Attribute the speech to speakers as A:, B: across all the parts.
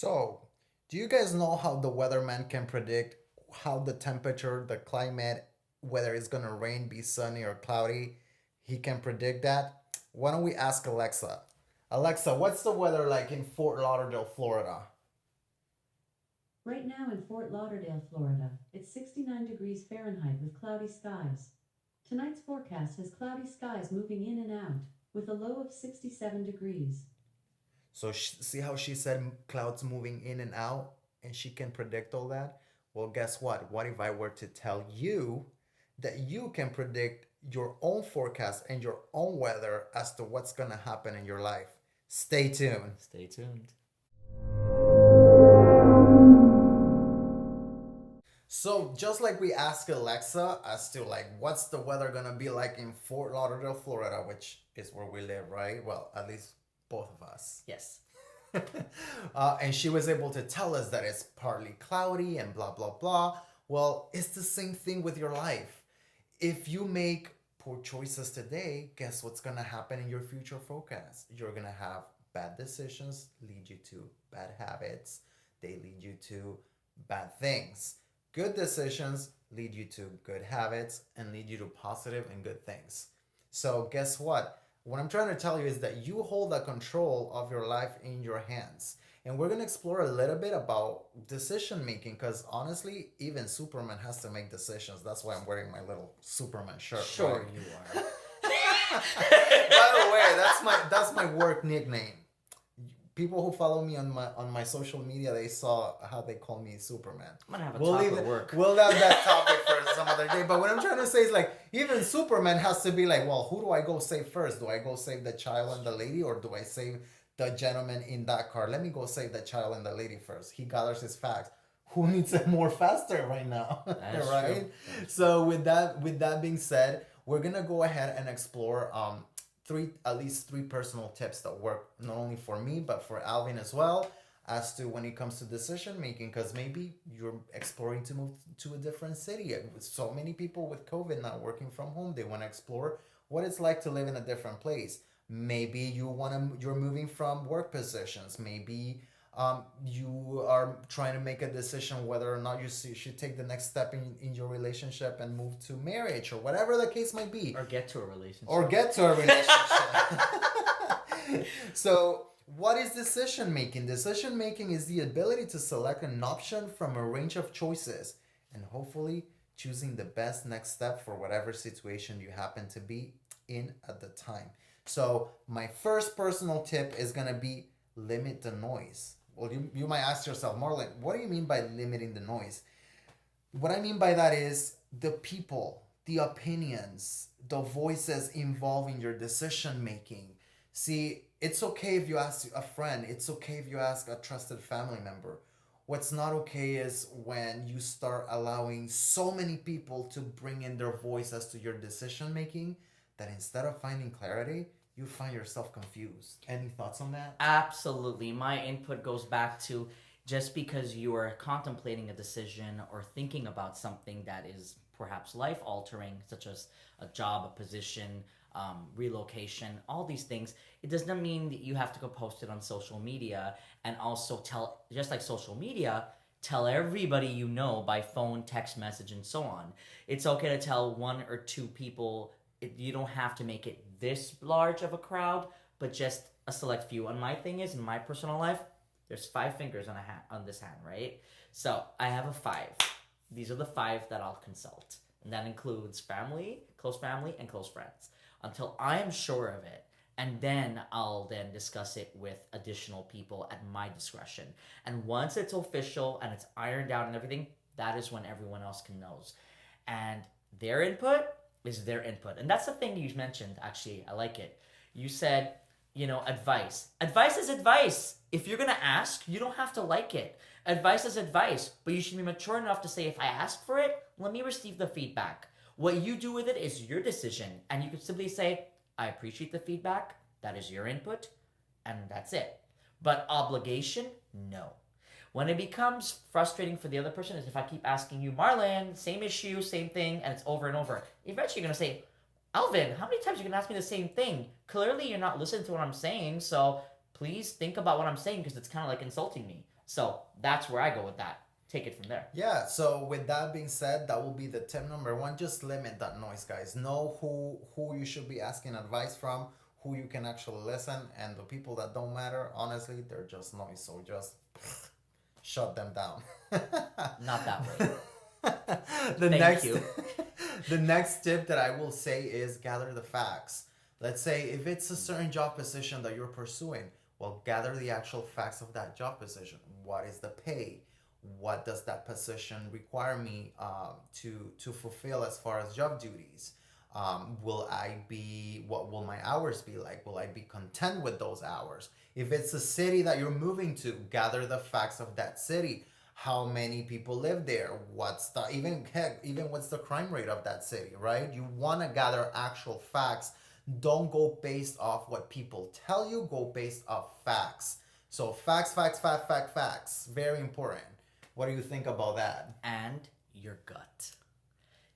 A: So, do you guys know how the weatherman can predict how the temperature, the climate, whether it's gonna rain, be sunny or cloudy? He can predict that. Why don't we ask Alexa? Alexa, what's the weather like in Fort Lauderdale, Florida?
B: Right now in Fort Lauderdale, Florida, it's 69 degrees Fahrenheit with cloudy skies. Tonight's forecast has cloudy skies moving in and out, with a low of 67 degrees.
A: So see how she said clouds moving in and out, and she can predict all that. Well, guess what? What if I were to tell you that you can predict your own forecast and your own weather as to what's gonna happen in your life? Stay tuned.
C: Stay tuned.
A: So just like we ask Alexa as to like what's the weather gonna be like in Fort Lauderdale, Florida, which is where we live, right? Well, at least both of us.
C: Yes.
A: And she was able to tell us that it's partly cloudy and blah blah blah. Well, it's the same thing with your life. If you make poor choices today, guess what's gonna happen in your future forecast? You're gonna have bad decisions lead you to bad habits. They lead you to bad things. Good decisions lead you to good habits and lead you to positive and good things. So guess what? What I'm trying to tell you is that you hold the control of your life in your hands. And we're going to explore a little bit about decision making because honestly, even Superman has to make decisions. That's why I'm wearing my little Superman shirt.
C: Sure,
A: Right?
C: you are.
A: By the way, that's my work nickname. People who follow me on my social media, they saw how they call me Superman.
C: I'm gonna have a
A: We'll
C: talk
A: leave
C: at
A: it,
C: work.
A: we'll have that topic for some other day. But what I'm trying to say is like even Superman has to be like, well, who do I go save first? Do I go save the child and the lady, or do I save the gentleman in that car? Let me go save the child and the lady first. He gathers his facts. Who needs it more faster right now?
C: That is
A: right?
C: true.
A: So with that being said, we're gonna go ahead and explore at least three personal tips that work not only for me but for Alvin as well as to when it comes to decision making because maybe you're exploring to move to a different city with so many people with COVID not working from home. They want to explore what it's like to live in a different place. Maybe you're moving from work positions. Maybe you are trying to make a decision whether or not should take the next step in your relationship and move to marriage or whatever the case might be,
C: Or get to a relationship.
A: or get to a relationship. So, what is decision making? Decision making is the ability to select an option from a range of choices and hopefully choosing the best next step for whatever situation you happen to be in at the time. So, my first personal tip is going to be limit the noise. Well, you might ask yourself, Marlon, what do you mean by limiting the noise? What I mean by that is the people, the opinions, the voices involved in your decision making. See, it's okay if you ask a friend, it's okay if you ask a trusted family member. What's not okay is when you start allowing so many people to bring in their voice as to your decision making that instead of finding clarity, you find yourself confused. Any thoughts on that?
C: Absolutely. My input goes back to just because you are contemplating a decision or thinking about something that is perhaps life altering, such as a job, a position, relocation, all these things, it does not mean that you have to go post it on social media and also tell, just like social media, tell everybody you know by phone, text message, and so on. It's okay to tell one or two people. You don't have to make it this large of a crowd, but just a select few. And my thing is, in my personal life, there's 5 fingers on a hand, on this hand, right? So I have a 5. These are the 5 that I'll consult, and that includes family, and close friends, until I am sure of it. And then I'll then discuss it with additional people at my discretion. And once it's official and it's ironed out and everything, that is when everyone else can knows. And their input is their input. And that's the thing you mentioned, actually. I like it. You said, advice. Advice is advice. If you're going to ask, you don't have to like it. Advice is advice, but you should be mature enough to say, if I ask for it, let me receive the feedback. What you do with it is your decision. And you could simply say, I appreciate the feedback. That is your input. And that's it. But obligation, no. When it becomes frustrating for the other person is if I keep asking you, Marlon, same issue, same thing, and it's over and over. Eventually you're going to say, Alvin, how many times are you going to ask me the same thing? Clearly you're not listening to what I'm saying, so please think about what I'm saying because it's kind of like insulting me. So that's where I go with that. Take it from there.
A: Yeah, so with that being said, that will be the tip number one. Just limit that noise, guys. Know who you should be asking advice from, who you can actually listen, and the people that don't matter, honestly, they're just noise. So just shut them down.
C: Not that way.
A: the
C: Thank
A: next
C: you.
A: the next tip that I will say is gather the facts. Let's say if it's a certain job position that you're pursuing, well, gather the actual facts of that job position. What is the pay? What does that position require me to fulfill as far as job duties? Will I be, what will my hours be like? Will I be content with those hours? If it's a city that you're moving to, gather the facts of that city. How many people live there? What's the, even heck, even what's the crime rate of that city, right? You want to gather actual facts. Don't go based off what people tell you, go based off facts. So facts. Very important. What do you think about that?
C: And your gut.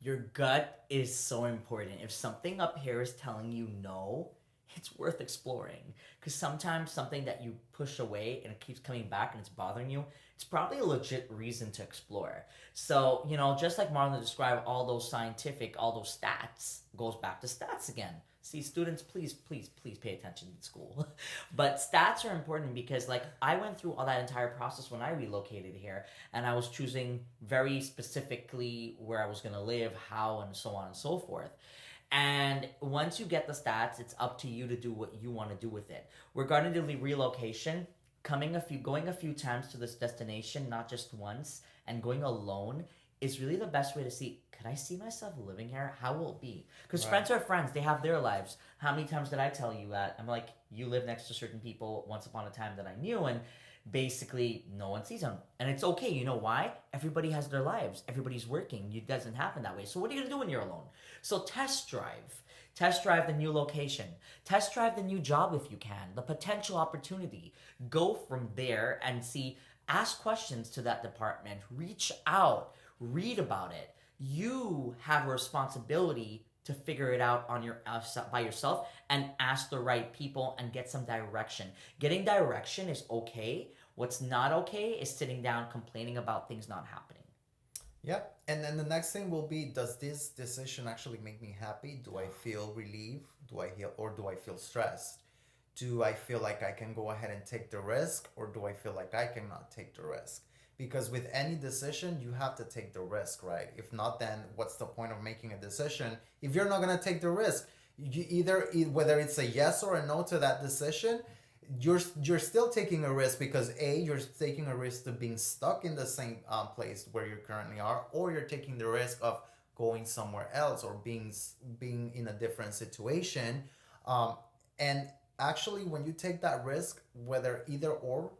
C: Your gut is so important. If something up here is telling you no, it's worth exploring. Because sometimes something that you push away and it keeps coming back and it's bothering you, it's probably a legit reason to explore. So, just like Marlon described, all those scientific, all those stats, goes back to stats again. See, students, please pay attention in school. But stats are important because, like, I went through all that entire process when I relocated here, and I was choosing very specifically where I was going to live, how, and so on and so forth. And once you get the stats, it's up to you to do what you want to do with it. Regarding the relocation, going a few times to this destination, not just once, and going alone is really the best way to see, could I see myself living here? How will it be? Because friends are friends. They have their lives. How many times did I tell you that? I'm like, you live next to certain people once upon a time that I knew, and basically no one sees them. And it's okay. You know why? Everybody has their lives. Everybody's working. It doesn't happen that way. So what are you going to do when you're alone? So test drive. Test drive the new location. Test drive the new job if you can. The potential opportunity. Go from there and see. Ask questions to that department. Reach out. Read about it. You have a responsibility to figure it out on your by yourself and ask the right people and get some direction. Getting direction is okay. What's not okay is sitting down complaining about things not happening.
A: Yep. And then the next thing will be, does this decision actually make me happy? Do I feel relieved? Do I feel stressed? Do I feel like I can go ahead and take the risk, or do I feel like I cannot take the risk? Because with any decision, you have to take the risk, right? If not, then what's the point of making a decision if you're not going to take the risk? Whether it's a yes or a no to that decision, you're still taking a risk, because you're taking a risk of being stuck in the same place where you currently are, or you're taking the risk of going somewhere else, or being in a different situation. And actually, when you take that risk, whether either or,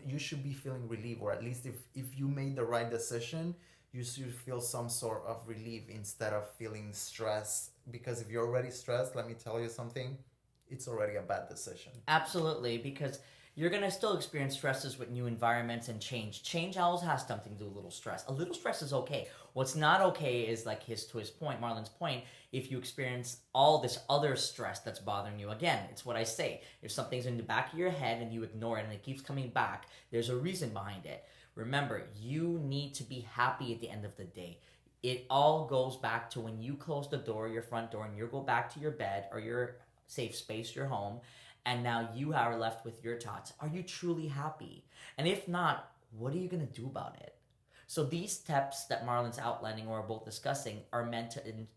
A: you should be feeling relief, or at least if you made the right decision, you should feel some sort of relief instead of feeling stressed. Because if you're already stressed, let me tell you something, it's already a bad decision.
C: Absolutely, because you're going to still experience stresses with new environments and change. Change always has something to do with a little stress. A little stress is okay. What's not okay is, like Marlon's point, if you experience all this other stress that's bothering you. Again, it's what I say. If something's in the back of your head and you ignore it and it keeps coming back, there's a reason behind it. Remember, you need to be happy at the end of the day. It all goes back to when you close the door, your front door, and you go back to your bed or your safe space, your home, and now you are left with your thoughts. Are you truly happy? And if not, what are you going to do about it? So these steps that Marlon's outlining or both discussing are meant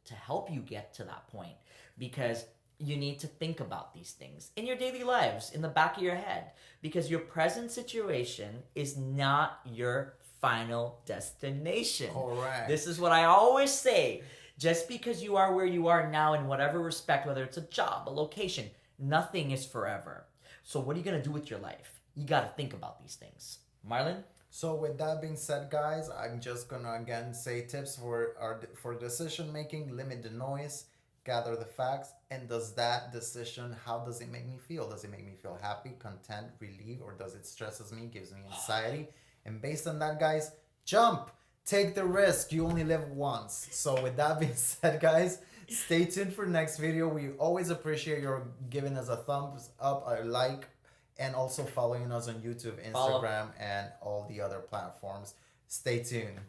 C: to help you get to that point, because you need to think about these things in your daily lives, in the back of your head, because your present situation is not your final destination.
A: Correct.
C: This is what I always say. Just because you are where you are now in whatever respect, whether it's a job, a location, nothing is forever. So what are you going to do with your life? You got to think about these things. Marlon?
A: So with that being said, guys, I'm just going to again say tips for decision making. Limit the noise, gather the facts, and does that decision, how does it make me feel? Does it make me feel happy, content, relieved, or does it stresses me, gives me anxiety? And based on that, guys, jump! Take the risk. You only live once. So with that being said, guys, stay tuned for next video. We always appreciate your giving us a thumbs up, a like, and also following us on YouTube,
C: Follow.
A: Instagram, and all the other platforms. Stay tuned.